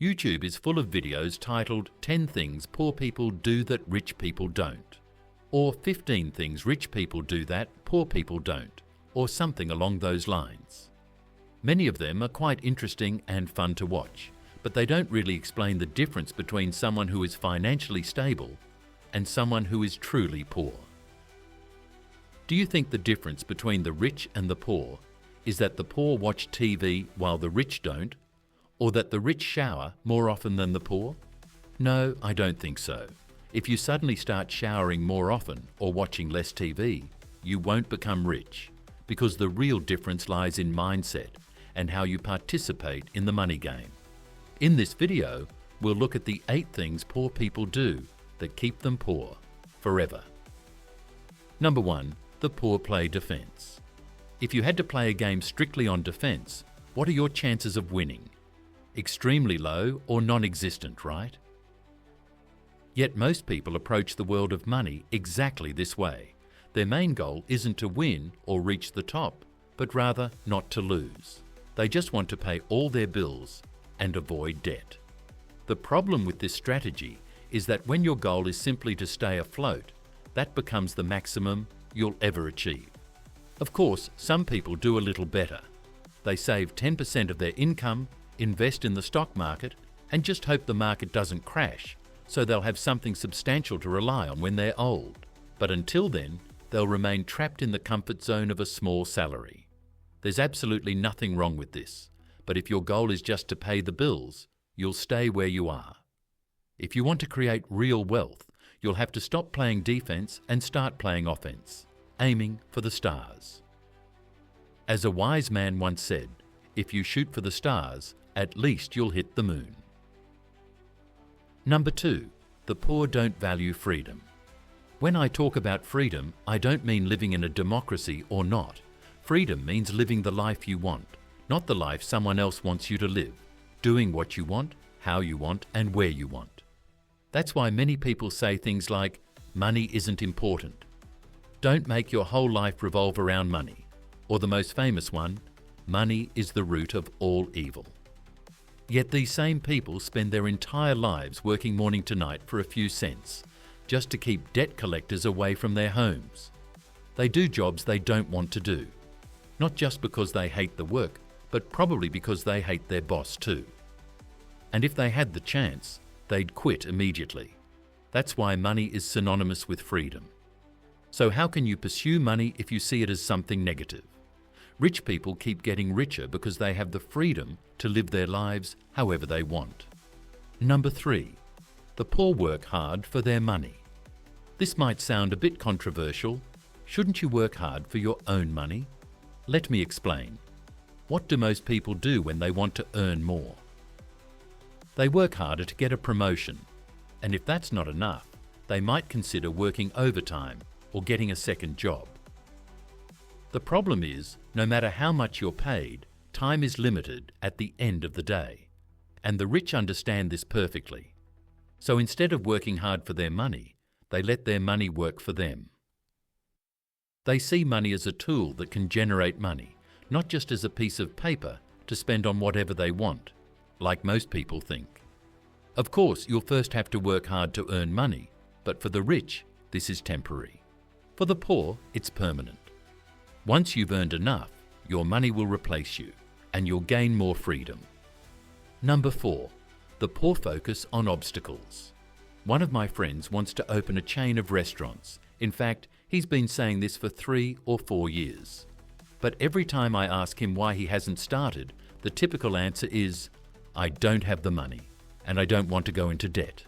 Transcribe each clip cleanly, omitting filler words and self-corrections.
YouTube is full of videos titled 10 Things Poor People Do That Rich People Don't, or 15 Things Rich People Do That Poor People Don't, or something along those lines. Many of them are quite interesting and fun to watch, but they don't really explain the difference between someone who is financially stable and someone who is truly poor. Do you think the difference between the rich and the poor is that the poor watch TV while the rich don't, or that the rich shower more often than the poor? No, I don't think so. If you suddenly start showering more often or watching less TV, you won't become rich, because the real difference lies in mindset and how you participate in the money game. In this video, we'll look at the 8 things poor people do that keep them poor forever. Number 1, the poor play defense. If you had to play a game strictly on defense, what are your chances of winning? Extremely low or non-existent, right? Yet most people approach the world of money exactly this way. Their main goal isn't to win or reach the top, but rather not to lose. They just want to pay all their bills and avoid debt. The problem with this strategy is that when your goal is simply to stay afloat, that becomes the maximum you'll ever achieve. Of course, some people do a little better. They save 10% of their income, invest in the stock market, and just hope the market doesn't crash, so they'll have something substantial to rely on when they're old. But until then, they'll remain trapped in the comfort zone of a small salary. There's absolutely nothing wrong with this, but if your goal is just to pay the bills, you'll stay where you are. If you want to create real wealth, you'll have to stop playing defense and start playing offense, aiming for the stars. As a wise man once said, if you shoot for the stars, at least you'll hit the moon. Number 2, the poor don't value freedom. When I talk about freedom, I don't mean living in a democracy or not. Freedom means living the life you want, not the life someone else wants you to live, doing what you want, how you want, and where you want. That's why many people say things like, money isn't important. Don't make your whole life revolve around money. Or the most famous one, money is the root of all evil. Yet these same people spend their entire lives working morning to night for a few cents, just to keep debt collectors away from their homes. They do jobs they don't want to do, not just because they hate the work, but probably because they hate their boss too. And if they had the chance, they'd quit immediately. That's why money is synonymous with freedom. So how can you pursue money if you see it as something negative? Rich people keep getting richer because they have the freedom to live their lives however they want. Number 3, the poor work hard for their money. This might sound a bit controversial. Shouldn't you work hard for your own money? Let me explain. What do most people do when they want to earn more? They work harder to get a promotion, and if that's not enough, they might consider working overtime or getting a second job. The problem is, no matter how much you're paid, time is limited at the end of the day, and the rich understand this perfectly. So instead of working hard for their money, they let their money work for them. They see money as a tool that can generate money, not just as a piece of paper to spend on whatever they want, like most people think. Of course, you'll first have to work hard to earn money, but for the rich, this is temporary. For the poor, it's permanent. Once you've earned enough, your money will replace you, and you'll gain more freedom. Number 4, the poor focus on obstacles. One of my friends wants to open a chain of restaurants. In fact, he's been saying this for 3 or 4 years. But every time I ask him why he hasn't started, the typical answer is, I don't have the money, and I don't want to go into debt.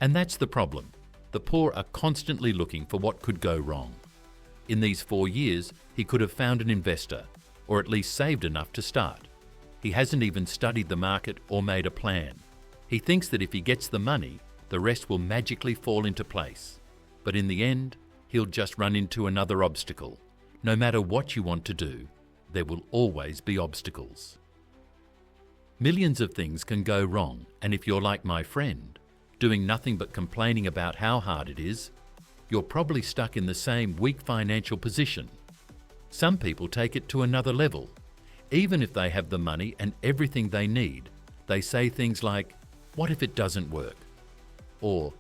And that's the problem. The poor are constantly looking for what could go wrong. In these 4 years, he could have found an investor, or at least saved enough to start. He hasn't even studied the market or made a plan. He thinks that if he gets the money, the rest will magically fall into place. But in the end, he'll just run into another obstacle. No matter what you want to do, there will always be obstacles. Millions of things can go wrong, and if you're like my friend, doing nothing but complaining about how hard it is, you're probably stuck in the same weak financial position. Some people take it to another level. Even if they have the money and everything they need, they say things like, "What if it doesn't work?" Or,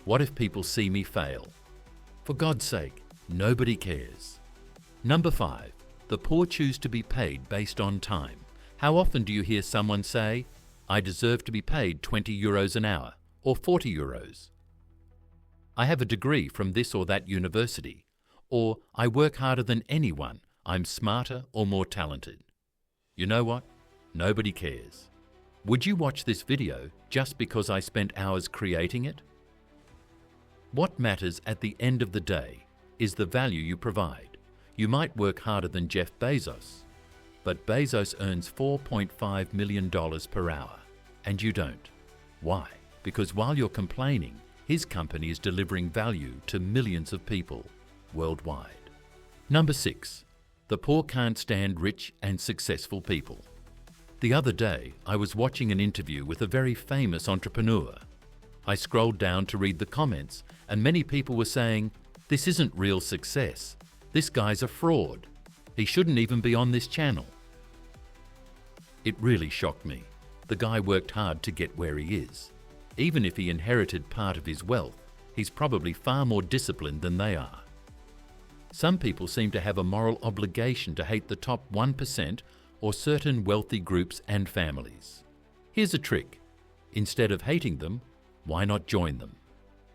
"What if people see me fail?" For God's sake, nobody cares. Number 5, the poor choose to be paid based on time. How often do you hear someone say, "I deserve to be paid 20 euros an hour," or 40 euros? "I have a degree from this or that university," or "I work harder than anyone, I'm smarter or more talented." You know what? Nobody cares. Would you watch this video just because I spent hours creating it? What matters at the end of the day is the value you provide. You might work harder than Jeff Bezos, but Bezos earns $4.5 million per hour, and you don't. Why? Because while you're complaining, his company is delivering value to millions of people worldwide. Number 6, the poor can't stand rich and successful people. The other day, I was watching an interview with a very famous entrepreneur. I scrolled down to read the comments, and many people were saying, "This isn't real success. This guy's a fraud. He shouldn't even be on this channel." It really shocked me. The guy worked hard to get where he is. Even if he inherited part of his wealth, he's probably far more disciplined than they are. Some people seem to have a moral obligation to hate the top 1% or certain wealthy groups and families. Here's a trick. Instead of hating them, why not join them?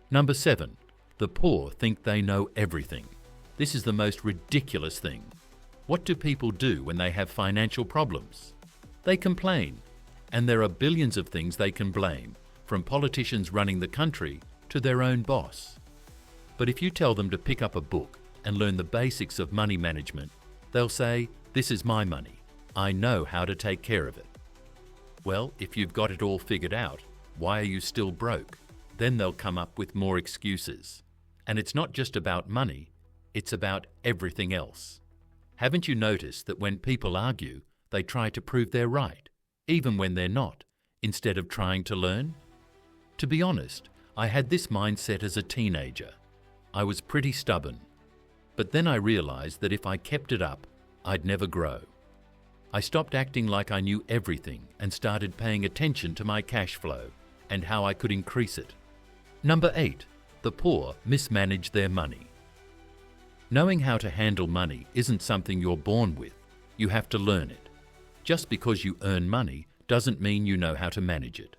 Number 7, the poor think they know everything. This is the most ridiculous thing. What do people do when they have financial problems? They complain, and there are billions of things they can blame, from politicians running the country to their own boss. But if you tell them to pick up a book and learn the basics of money management, they'll say, "This is my money. I know how to take care of it." Well, if you've got it all figured out, why are you still broke? Then they'll come up with more excuses. And it's not just about money, it's about everything else. Haven't you noticed that when people argue, they try to prove they're right, even when they're not, instead of trying to learn? To be honest, I had this mindset as a teenager. I was pretty stubborn. But then I realized that if I kept it up, I'd never grow. I stopped acting like I knew everything and started paying attention to my cash flow and how I could increase it. Number 8, the poor mismanage their money. Knowing how to handle money isn't something you're born with. You have to learn it. Just because you earn money doesn't mean you know how to manage it.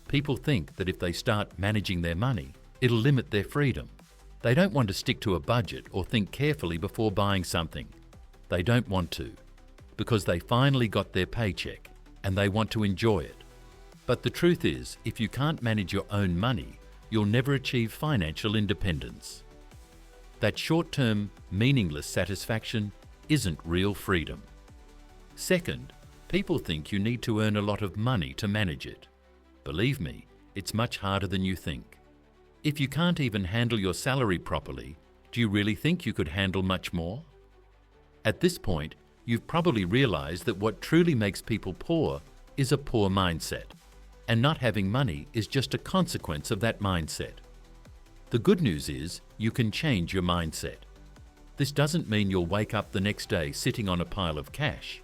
People think that if they start managing their money, it'll limit their freedom. They don't want to stick to a budget or think carefully before buying something. They don't want to, because they finally got their paycheck and they want to enjoy it. But the truth is, if you can't manage your own money, you'll never achieve financial independence. That short-term, meaningless satisfaction isn't real freedom. Second, people think you need to earn a lot of money to manage it. Believe me, it's much harder than you think. If you can't even handle your salary properly, do you really think you could handle much more? At this point, you've probably realized that what truly makes people poor is a poor mindset, and not having money is just a consequence of that mindset. The good news is you can change your mindset. This doesn't mean you'll wake up the next day sitting on a pile of cash,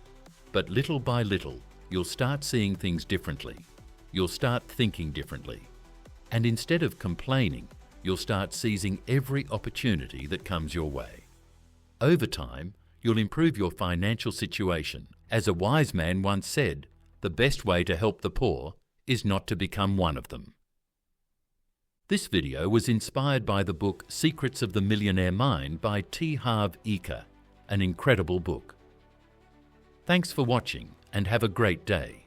but little by little, you'll start seeing things differently. You'll start thinking differently. And instead of complaining, you'll start seizing every opportunity that comes your way. Over time, you'll improve your financial situation. As a wise man once said, the best way to help the poor is not to become one of them. This video was inspired by the book Secrets of the Millionaire Mind by T. Harv Eker, an incredible book. Thanks for watching and have a great day.